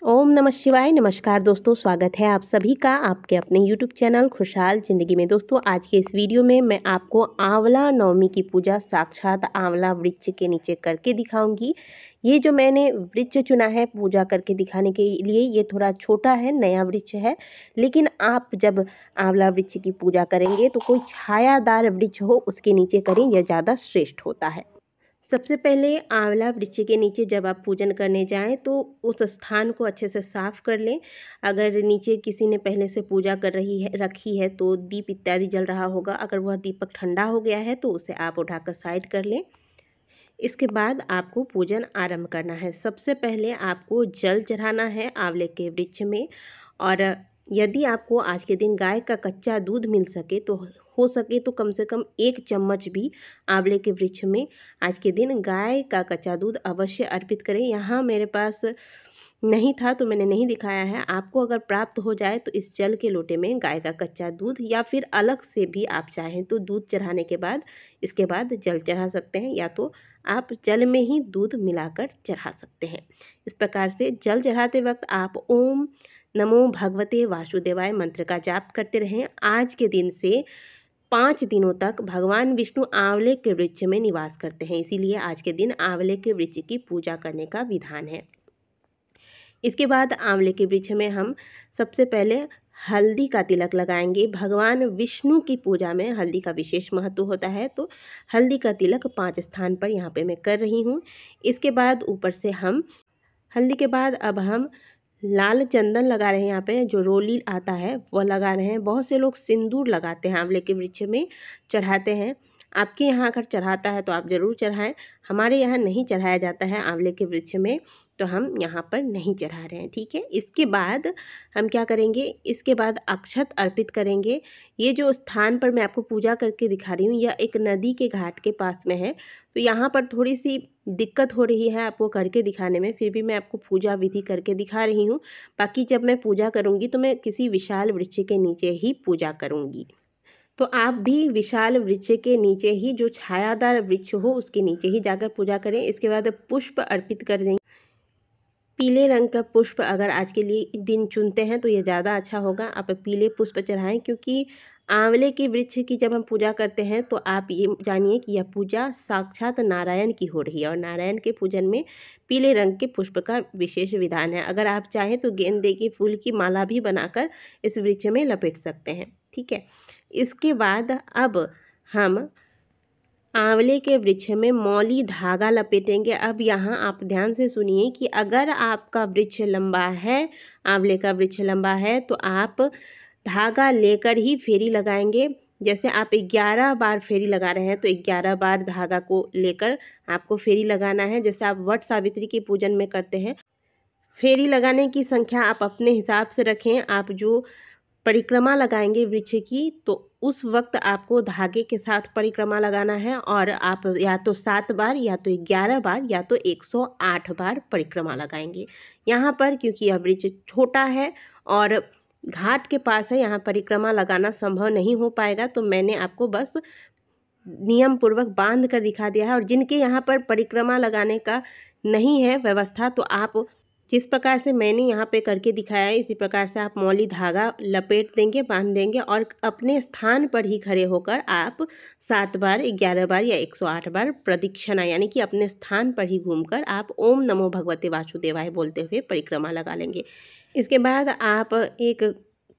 ओम नमः शिवाय। नमस्कार दोस्तों, स्वागत है आप सभी का आपके अपने यूट्यूब चैनल खुशहाल ज़िंदगी में। दोस्तों, आज के इस वीडियो में मैं आपको आंवला नवमी की पूजा साक्षात आंवला वृक्ष के नीचे करके दिखाऊंगी। ये जो मैंने वृक्ष चुना है पूजा करके दिखाने के लिए, ये थोड़ा छोटा है, नया वृक्ष है। लेकिन आप जब आंवला वृक्ष की पूजा करेंगे तो कोई छायादार वृक्ष हो उसके नीचे करें, यह ज़्यादा श्रेष्ठ होता है। सबसे पहले आंवला वृक्ष के नीचे जब आप पूजन करने जाएं तो उस स्थान को अच्छे से साफ कर लें। अगर नीचे किसी ने पहले से पूजा कर रखी है तो दीप इत्यादि जल रहा होगा। अगर वह दीपक ठंडा हो गया है तो उसे आप उठाकर साइड कर लें। इसके बाद आपको पूजन आरंभ करना है। सबसे पहले आपको जल चढ़ाना है आंवले के वृक्ष में। और यदि आपको आज के दिन गाय का कच्चा दूध मिल सके तो हो सके तो कम से कम 1 चम्मच भी आंवले के वृक्ष में आज के दिन गाय का कच्चा दूध अवश्य अर्पित करें। यहाँ मेरे पास नहीं था तो मैंने नहीं दिखाया है। आपको अगर प्राप्त हो जाए तो इस जल के लोटे में गाय का कच्चा दूध या फिर अलग से भी आप चाहें तो दूध चढ़ाने के बाद इसके बाद जल चढ़ा सकते हैं, या तो आप जल में ही दूध मिलाकर चढ़ा सकते हैं। इस प्रकार से जल चढ़ाते वक्त आप ओम नमो भगवते वासुदेवाय मंत्र का जाप करते रहें। आज के दिन से 5 दिनों तक भगवान विष्णु आंवले के वृक्ष में निवास करते हैं, इसीलिए आज के दिन आंवले के वृक्ष की पूजा करने का विधान है। इसके बाद आंवले के वृक्ष में हम सबसे पहले हल्दी का तिलक लगाएंगे। भगवान विष्णु की पूजा में हल्दी का विशेष महत्व होता है, तो हल्दी का तिलक 5 स्थान पर यहाँ पे मैं कर रही हूँ। इसके बाद ऊपर से हम हल्दी के बाद अब हम लाल चंदन लगा रहे हैं। यहाँ पे जो रोली आता है वह लगा रहे हैं। बहुत से लोग सिंदूर लगाते हैं, आंवले के वृक्ष में चढ़ाते हैं। आपके यहाँ अगर चढ़ाता है तो आप ज़रूर चढ़ाएं। हमारे यहाँ नहीं चढ़ाया जाता है आंवले के वृक्ष में, तो हम यहाँ पर नहीं चढ़ा रहे हैं, ठीक है। इसके बाद हम क्या करेंगे, इसके बाद अक्षत अर्पित करेंगे। ये जो स्थान पर मैं आपको पूजा करके दिखा रही हूँ यह एक नदी के घाट के पास में है, तो यहाँ पर थोड़ी सी दिक्कत हो रही है आपको करके दिखाने में, फिर भी मैं आपको पूजा विधि करके दिखा रही हूँ। बाकी जब मैं पूजा करूँगी तो मैं किसी विशाल वृक्ष के नीचे ही पूजा करूँगी। तो आप भी विशाल वृक्ष के नीचे ही, जो छायादार वृक्ष हो उसके नीचे ही जाकर पूजा करें। इसके बाद पुष्प अर्पित कर देंगे। पीले रंग का पुष्प अगर आज के लिए दिन चुनते हैं तो ये ज़्यादा अच्छा होगा। आप पीले पुष्प चढ़ाएं, क्योंकि आंवले के वृक्ष की जब हम पूजा करते हैं तो आप ये जानिए कि यह पूजा साक्षात नारायण की हो रही है, और नारायण के पूजन में पीले रंग के पुष्प का विशेष विधान है। अगर आप चाहें तो गेंदे के फूल की माला भी बनाकर इस वृक्ष में लपेट सकते हैं, ठीक है। इसके बाद अब हम आंवले के वृक्ष में मौली धागा लपेटेंगे। अब यहाँ आप ध्यान से सुनिए कि अगर आपका वृक्ष लंबा है, आंवले का वृक्ष लंबा है, तो आप धागा लेकर ही फेरी लगाएंगे। जैसे आप 11 बार फेरी लगा रहे हैं तो 11 बार धागा को लेकर आपको फेरी लगाना है, जैसे आप वट सावित्री के पूजन में करते हैं। फेरी लगाने की संख्या आप अपने हिसाब से रखें। आप जो परिक्रमा लगाएंगे वृक्ष की तो उस वक्त आपको धागे के साथ परिक्रमा लगाना है, और आप या तो 7 बार या तो 11 बार या तो 108 बार परिक्रमा लगाएंगे। यहाँ पर क्योंकि यह वृक्ष छोटा है और घाट के पास है, यहाँ परिक्रमा लगाना संभव नहीं हो पाएगा, तो मैंने आपको बस नियम पूर्वक बांध कर दिखा दिया है। और जिनके यहाँ पर परिक्रमा लगाने का नहीं है व्यवस्था, तो आप जिस प्रकार से मैंने यहाँ पे करके दिखाया है इसी प्रकार से आप मौली धागा लपेट देंगे, बांध देंगे, और अपने स्थान पर ही खड़े होकर आप 7 बार, 11 बार या 108 बार प्रदक्षिणा, यानी कि अपने स्थान पर ही घूमकर आप ओम नमो भगवते वासुदेवाय बोलते हुए परिक्रमा लगा लेंगे। इसके बाद आप एक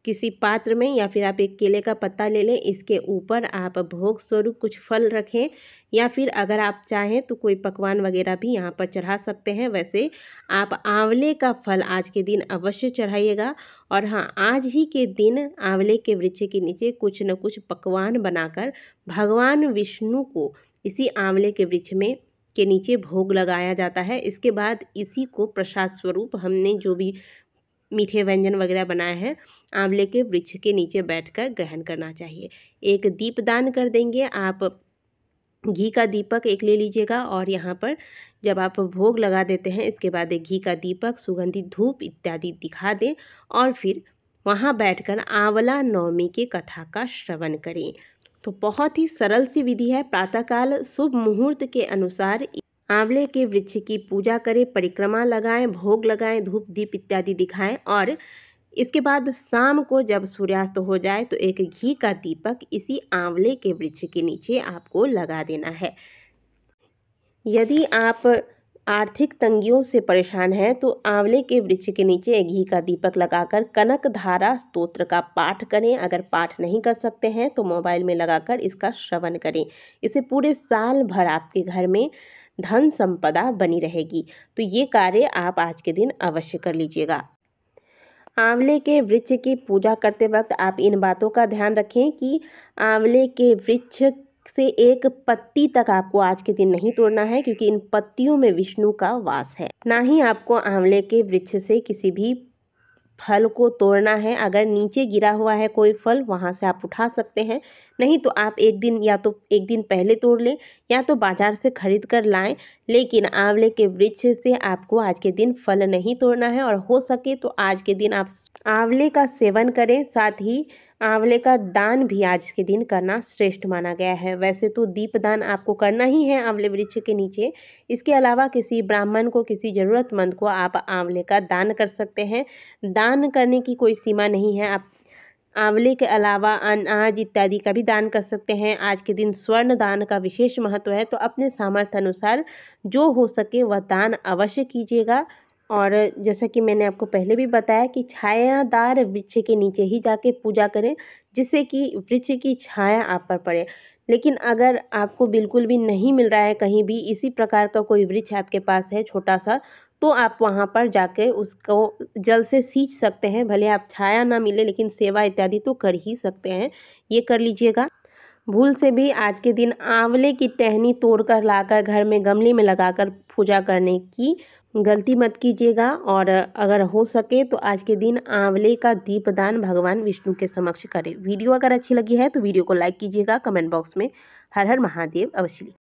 किसी पात्र में या फिर आप एक केले का पत्ता ले लें, इसके ऊपर आप भोग स्वरूप कुछ फल रखें, या फिर अगर आप चाहें तो कोई पकवान वगैरह भी यहाँ पर चढ़ा सकते हैं। वैसे आप आंवले का फल आज के दिन अवश्य चढ़ाइएगा। और हाँ, आज ही के दिन आंवले के वृक्ष के नीचे कुछ न कुछ पकवान बनाकर भगवान विष्णु को इसी आंवले के वृक्ष में के नीचे भोग लगाया जाता है। इसके बाद इसी को प्रसाद स्वरूप हमने जो भी मीठे व्यंजन वगैरह बनाए हैं आंवले के वृक्ष के नीचे बैठकर ग्रहण करना चाहिए। एक दीपदान कर देंगे आप, घी का दीपक एक ले लीजिएगा, और यहाँ पर जब आप भोग लगा देते हैं इसके बाद एक घी का दीपक, सुगंधित धूप इत्यादि दिखा दें, और फिर वहाँ बैठकर आंवला नवमी की कथा का श्रवण करें। तो बहुत ही सरल सी विधि है। प्रातःकाल शुभ मुहूर्त के अनुसार आंवले के वृक्ष की पूजा करें, परिक्रमा लगाएं, भोग लगाएं, धूप दीप इत्यादि दिखाएं और इसके बाद शाम को जब सूर्यास्त हो जाए तो एक घी का दीपक इसी आंवले के वृक्ष के नीचे आपको लगा देना है। यदि आप आर्थिक तंगियों से परेशान हैं तो आंवले के वृक्ष के नीचे घी का दीपक लगाकर कनक धारा स्तोत्र का पाठ करें। अगर पाठ नहीं कर सकते हैं तो मोबाइल में लगाकर इसका श्रवण करें। इसे पूरे साल भर आपके घर में धन संपदा बनी रहेगी। तो ये कार्य आप आज के दिन अवश्य कर लीजिएगा। आंवले के वृक्ष की पूजा करते वक्त आप इन बातों का ध्यान रखें कि आंवले के वृक्ष से एक पत्ती तक आपको आज के दिन नहीं तोड़ना है, क्योंकि इन पत्तियों में विष्णु का वास है। ना ही आपको आंवले के वृक्ष से किसी भी फल को तोड़ना है। अगर नीचे गिरा हुआ है कोई फल, वहाँ से आप उठा सकते हैं, नहीं तो आप एक दिन पहले तोड़ लें या तो बाजार से खरीद कर लाएं। लेकिन आंवले के वृक्ष से आपको आज के दिन फल नहीं तोड़ना है और हो सके तो आज के दिन आप आंवले का सेवन करें। साथ ही आंवले का दान भी आज के दिन करना श्रेष्ठ माना गया है। वैसे तो दीपदान आपको करना ही है आंवले वृक्ष के नीचे। इसके अलावा किसी ब्राह्मण को, किसी ज़रूरतमंद को आप आंवले का दान कर सकते हैं। दान करने की कोई सीमा नहीं है। आप आंवले के अलावा अनाज इत्यादि का भी दान कर सकते हैं। आज के दिन स्वर्ण दान का विशेष महत्व है, तो अपने सामर्थ्य अनुसार जो हो सके वह दान अवश्य कीजिएगा। और जैसा कि मैंने आपको पहले भी बताया कि छायादार वृक्ष के नीचे ही जाके पूजा करें, जिससे कि वृक्ष की छाया आप पर पड़े। लेकिन अगर आपको बिल्कुल भी नहीं मिल रहा है, कहीं भी इसी प्रकार का कोई वृक्ष आपके पास है छोटा सा, तो आप वहाँ पर जाके उसको जल से सींच सकते हैं। भले आप छाया ना मिले लेकिन सेवा इत्यादि तो कर ही सकते हैं, ये कर लीजिएगा। भूल से भी आज के दिन आंवले की टहनी तोड़कर लाकर घर में गमले में लगाकर पूजा करने की गलती मत कीजिएगा। और अगर हो सके तो आज के दिन आंवले का दीपदान भगवान विष्णु के समक्ष करें। वीडियो अगर अच्छी लगी है तो वीडियो को लाइक कीजिएगा। कमेंट बॉक्स में हर हर महादेव अवश्य लिखिए।